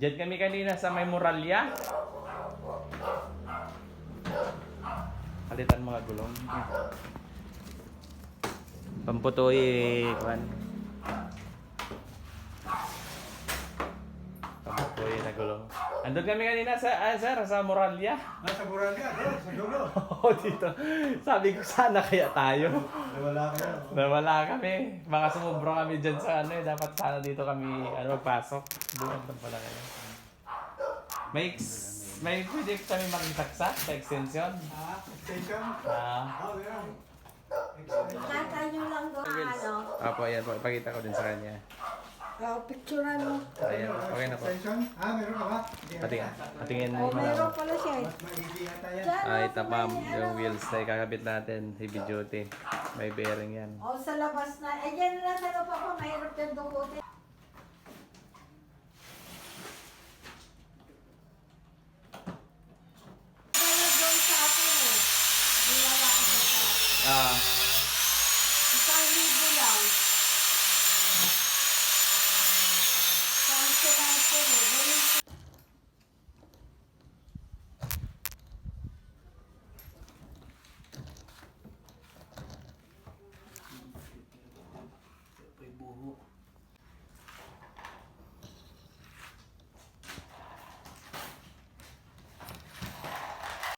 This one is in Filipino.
Diyan kami kanina sa may Muralya. Palitan mga gulong. Pamputoy, kuhan. Pamputoy na gulong. Andun kami kanina sa, sir, sa Muralya. Nasa Boracay, sa dulo. Oo, dito. Sabi ko, sana kaya tayo. Nawala ka na. Nawala kami. Baka sumubra kami dyan sa ano eh. Dapat sana dito kami magpasok. Doon pala kayo. May pwede kami makisaksa sa extension. Extension? Meron. Kata nyo lang doon, ano? Apo, ayan po. Ipakita ko din sa kanya. Picturean mo. Ayan, okay na po. Extension? Meron ka ba? Patingin mo lang. Meron pala siya eh. Mas maigi yata yan. Ay, tapam yung wheels na ikakabit natin. Heavy duty. May bearing yan. O sa labas na. Eh, yan lang sa loob ako. Mahirap yung dukutin. Kaya doon sa akin eh. Niwala ko sa akin. Isang libo lang. Isang sinasin eh.